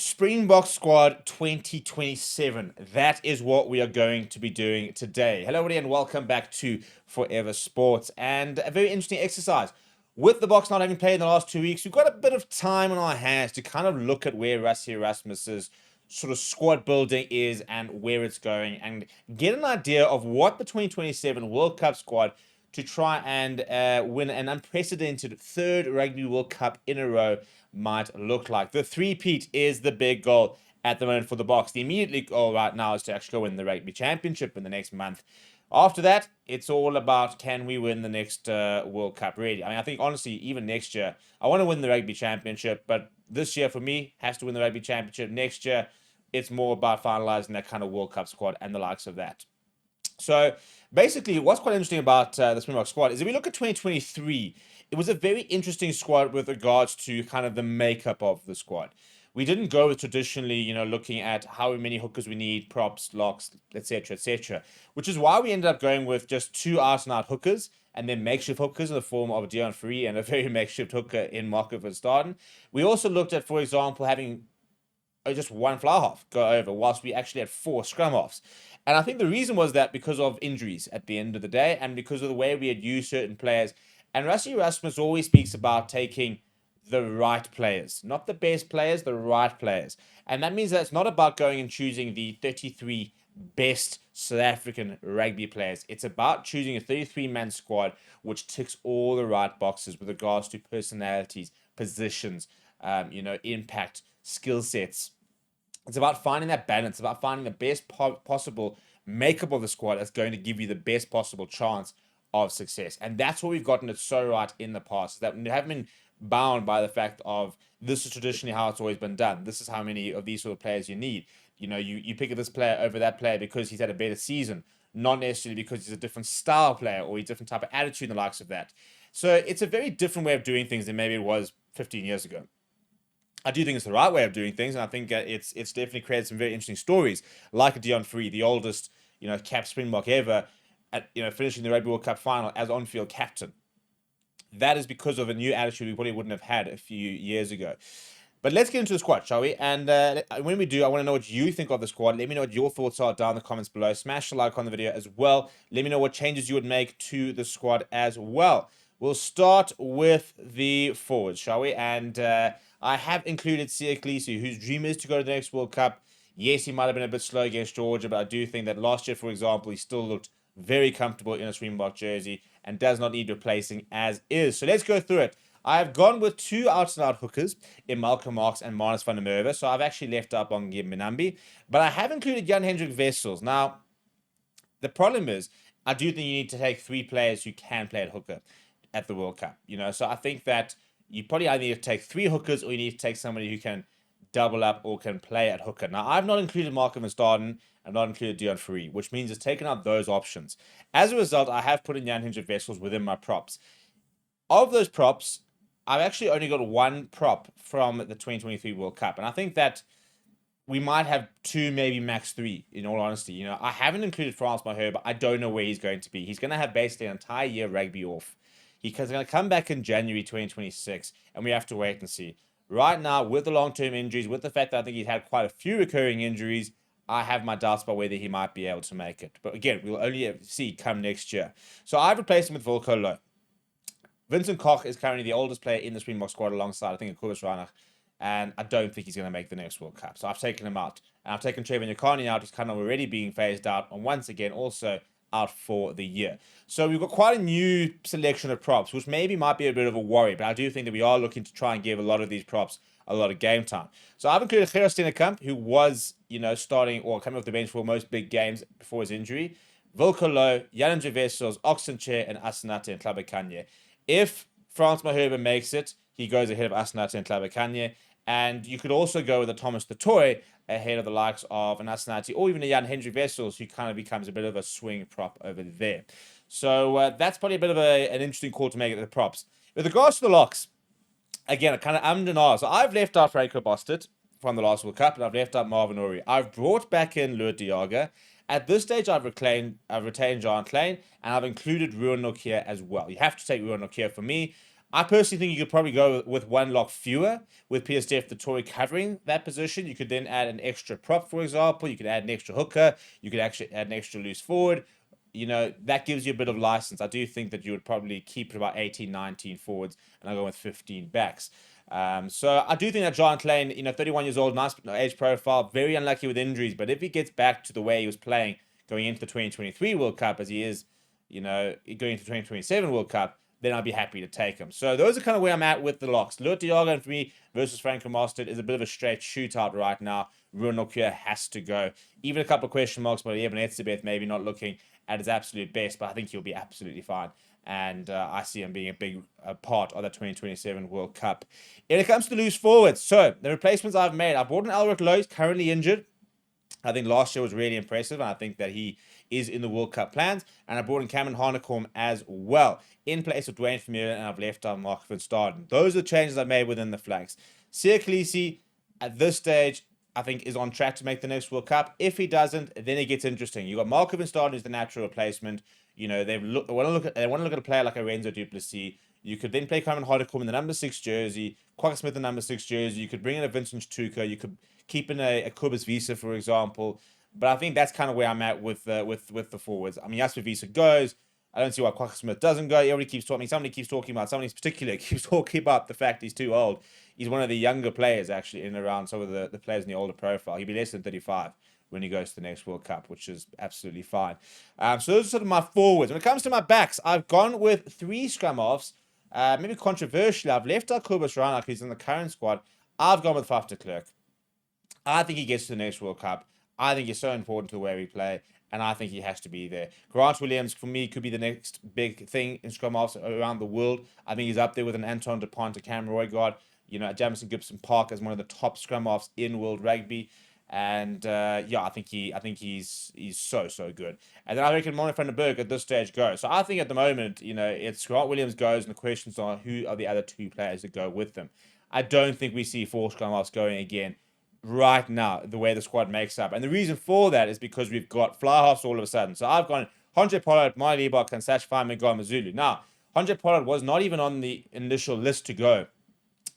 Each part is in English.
Springbok Squad 2027. That is what we are going to be doing today. Hello, everybody, and welcome back to Forever Sports. And a very interesting exercise. With the Boks not having played in the last 2 weeks, we've got a bit of time on our hands to kind of look at where Rassie Erasmus's sort of squad building is and where it's going, and get an idea of what the 2027 World Cup squad to try and win an unprecedented third Rugby World Cup in a row might look like. The three-peat is the big goal at the moment for the Boks. The immediate goal right now is to actually go win the Rugby Championship in the next month. After that, it's all about can we win the next World Cup, really. I mean, I think, honestly, even next year, I want to win the Rugby Championship, but this year, for me, has to win the Rugby Championship. Next year, it's more about finalizing that kind of World Cup squad and the likes of that. So basically, what's quite interesting about the Springbok squad is if we look at 2023, it was a very interesting squad with regards to kind of the makeup of the squad. We didn't go with traditionally, looking at how many hookers we need, props, locks, etc., which is why we ended up going with just two out-and-out hookers and then makeshift hookers in the form of Dion Free and a very makeshift hooker in Marco Verstappen. We also looked at, for example, having just one flyhalf go over, whilst we actually had four scrum halves. And I think the reason was that because of injuries at the end of the day and because of the way we had used certain players. And Rassie Erasmus always speaks about taking the right players, not the best players, the right players. And that means that it's not about going and choosing the 33 best South African rugby players. It's about choosing a 33-man squad which ticks all the right boxes with regards to personalities, positions, impact, skill sets. It's about finding that balance, about finding the best possible makeup of the squad that's going to give you the best possible chance of success. And that's what we've gotten it so right in the past, that we haven't been bound by the fact of this is traditionally how it's always been done. This is how many of these sort of players you need. You pick this player over that player because he's had a better season, not necessarily because he's a different style player or a different type of attitude and the likes of that. So it's a very different way of doing things than maybe it was 15 years ago. I do think it's the right way of doing things, and I think it's definitely created some very interesting stories, like a Dion Free, the oldest cap Springbok ever, at finishing the Rugby World Cup final as on-field captain. That is because of a new attitude we probably wouldn't have had a few years ago. But let's get into the squad, shall we? And when we do, I want to know what you think of the squad. Let me know what your thoughts are down in the comments below. Smash the like on the video as well. Let me know what changes you would make to the squad as well. We'll start with the forwards, shall we? And I have included Kolisi, whose dream is to go to the next World Cup. Yes, he might have been a bit slow against Georgia, but I do think that last year, for example, he still looked very comfortable in a Springbok jersey and does not need replacing as is. So let's go through it. I have gone with two out-and-out hookers in Malcolm Marx and Marnus van der Merwe. So I've actually left out Bongi Minambi, but I have included Jan-Hendrik Wessels. Now, the problem is, I do think you need to take three players who can play at hooker at the World Cup. So I think that you probably either need to take three hookers or you need to take somebody who can double up or can play at hooker. Now, I've not included Marco Verstappen. I've not included Dion Free, which means it's taken out those options. As a result, I have put in Jan-Hendrik Wessels within my props. Of those props, I've actually only got one prop from the 2023 World Cup. And I think that we might have two, maybe max three, in all honesty. I haven't included Frans Maher, but I don't know where he's going to be. He's going to have basically an entire year rugby off. He's going to come back in January 2026, and we have to wait and see. Right now, with the long-term injuries, with the fact that I think he's had quite a few recurring injuries, I have my doubts about whether he might be able to make it. But again, we'll only see come next year. So I've replaced him with Wilco Louw. Vincent Koch is currently the oldest player in the Springbok squad alongside, I think, Kobus Reinach, and I don't think he's going to make the next World Cup. So I've taken him out. And I've taken Trevor Nyakani out. He's kind of already being phased out. And once again, also out for the year. So we've got quite a new selection of props, which maybe might be a bit of a worry, but I do think that we are looking to try and give a lot of these props a lot of game time. So I've included Gerard Steenekamp, who was, starting or coming off the bench for most big games before his injury. Wilco Louw, Jan-Hendrik Wessels, Oxenchair, and Asenate and Tlabakanye. If Frans Maher makes it, he goes ahead of Asenate and Tlabakanye. And you could also go with a Thomas du Toit ahead of the likes of an Asenate or even a Jan-Hendrik Wessels, who kind of becomes a bit of a swing prop over there. So that's probably a bit of an interesting call to make at the props. With regards to the locks, again, I kind of ummed and ahed. So I've left out Franco Bostert from the last World Cup, and I've left out Marvin Orie. I've brought back in Lourdes Diaga. At this stage, I've retained Jean Klein, and I've included Ruan Nokia as well. You have to take Ruan Nokia for me. I personally think you could probably go with one lock fewer, with Peter Steph the Tory covering that position. You could then add an extra prop, for example. You could add an extra hooker. You could actually add an extra loose forward. That gives you a bit of license. I do think that you would probably keep it about 18, 19 forwards, and I'll go with 15 backs. So I do think that Giant Lane, 31 years old, nice age profile, very unlucky with injuries. But if he gets back to the way he was playing going into the 2023 World Cup, as he is, going into the 2027 World Cup, then I'd be happy to take him. So those are kind of where I'm at with the locks. Luat Diago and for me versus Franco Mostert is a bit of a straight shootout right now. Ruben Nokia has to go. Even a couple of question marks, but Eben Etzebeth maybe not looking at his absolute best, but I think he'll be absolutely fine. And I see him being a big part of the 2027 World Cup. When it comes to loose forwards, so the replacements I've made, I brought in Albert Lowe, he's currently injured. I think last year was really impressive, and I think that he is in the World Cup plans. And I brought in Cameron Hanekom as well, in place of Dwayne Vermeulen, and I've left out Mark van Staden. Those are the changes I made within the flanks. Kolisi, at this stage, I think is on track to make the next World Cup. If he doesn't, then it gets interesting. You've got Mark van Staden, who's the natural replacement. They want to look at a player like a Renzo Duplessis. You could then play Cameron Hanekom in the number 6 jersey, Kwagga Smith in the number 6 jersey. You could bring in a Vincent Tuka. You could keep in a Kubus Visa, for example. But I think that's kind of where I'm at with the forwards. I mean, Jasper Visa goes. I don't see why Kwagga Smith doesn't go. Somebody keeps talking about the fact he's too old. He's one of the younger players, actually, in and around some of the players in the older profile. He'll be less than 35 when he goes to the next World Cup, which is absolutely fine. So those are sort of my forwards. When it comes to my backs, I've gone with 3 scrum halves. Maybe controversially, I've left out Kobus Reinach, who's in the current squad. I've gone with Faf de Klerk. I think he gets to the next World Cup. I think he's so important to the way we play, and I think he has to be there. Grant Williams, for me, could be the next big thing in scrum halves around the world. I think he's up there with an Anton DuPont, a Cam Roygaard, Jamison Gibson Park as one of the top scrum halves in world rugby. And I think he's so good. And then I reckon Mono van den Berg at this stage goes. So I think at the moment, it's Grant Williams goes, and the questions are who are the other 2 players that go with them. I don't think we see 4 scrum halves going again right now, the way the squad makes up. And the reason for that is because we've got fly halves all of a sudden. So I've gone Andre Pollard, Mai Liebach, and Sash Fine Mazulu. Now, Andre Pollard was not even on the initial list to go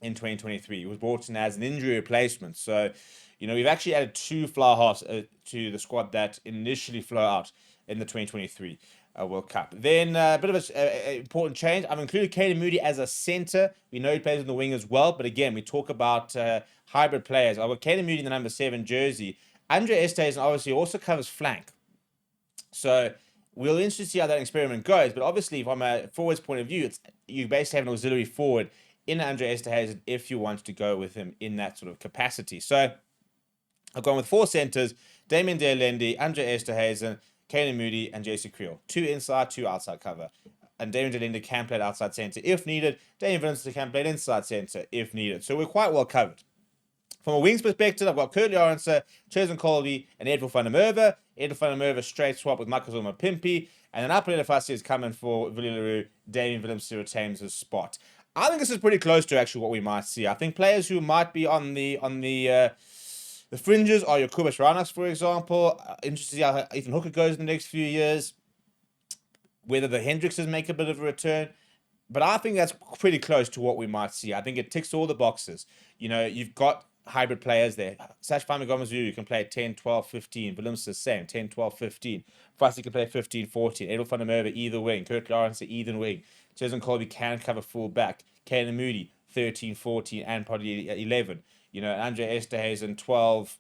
in 2023. He was brought in as an injury replacement. So, we've actually added 2 fly halves to the squad that initially flew out in the 2023 World Cup. Then a bit of an important change. I've included Canan Moodie as a centre. We know he plays on the wing as well. But again, we talk about hybrid players. I've got Canan Moodie in the number 7 jersey. Andre Esterhuizen obviously also covers flank. So we'll interested to see how that experiment goes. But obviously, from a forward's point of view, you basically have an auxiliary forward in Andre Esterhuizen if you want to go with him in that sort of capacity. So I've gone with 4 centres: Damian de Allende, Andre Esterhuizen, Canan Moodie, and JC Creel. 2 inside, 2 outside cover. And Damian de Allende can play outside centre if needed. Damian Willemse can play inside centre if needed. So we're quite well covered. From a wings perspective, I've got Kurt Lawrence, Cheslin Colby, and Edwin van der Merwe. Edwin van der Merwe straight swap with Makazuma Pimpi. And then Apelele Fassi is coming for Willie LaRue. Damian Willemse retains his spot. I think this is pretty close to actually what we might see. I think players who might be on the fringes are your Kobus Reinach, for example. Interested to see how Ethan Hooker goes in the next few years. Whether the Hendrickses make a bit of a return. But I think that's pretty close to what we might see. I think it ticks all the boxes. You've got hybrid players there. Sash Famigomazulu, you can play 10, 12, 15. Willemse, same, 10, 12, 15. Fassi can play 15, 14. Edel van der Merwe, either wing. Kurt Lawrence, either wing. Cheslin Colby can cover full back. Canan Moodie, 13, 14, and probably 11. Andre Esterhuizen, 12,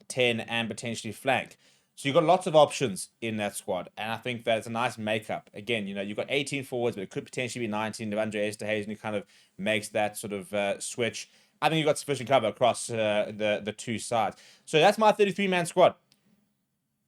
10, and potentially flank. So you've got lots of options in that squad, and I think that it's a nice makeup. Again, you've got 18 forwards, but it could potentially be 19 of Andre Esterhuizen, who kind of makes that sort of switch. I think you've got sufficient cover across the 2 sides. So that's my 33-man squad.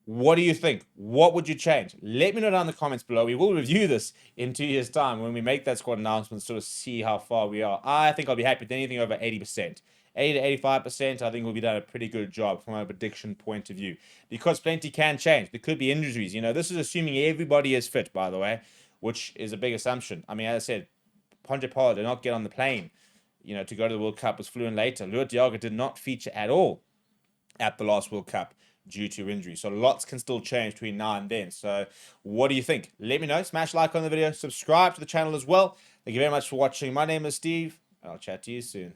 What do you think? What would you change? Let me know down in the comments below. We will review this in 2 years' time when we make that squad announcement, sort of see how far we are. I think I'll be happy with anything over 80%. 80 to 85%, I think we'll be done a pretty good job from a prediction point of view. Because plenty can change. There could be injuries. This is assuming everybody is fit, by the way, which is a big assumption. I mean, as I said, Andre Pollard did not get on the plane, to go to the World Cup, was flew in later. Luat Diago did not feature at all at the last World Cup due to injury. So lots can still change between now and then. So what do you think? Let me know. Smash like on the video. Subscribe to the channel as well. Thank you very much for watching. My name is Steve, and I'll chat to you soon.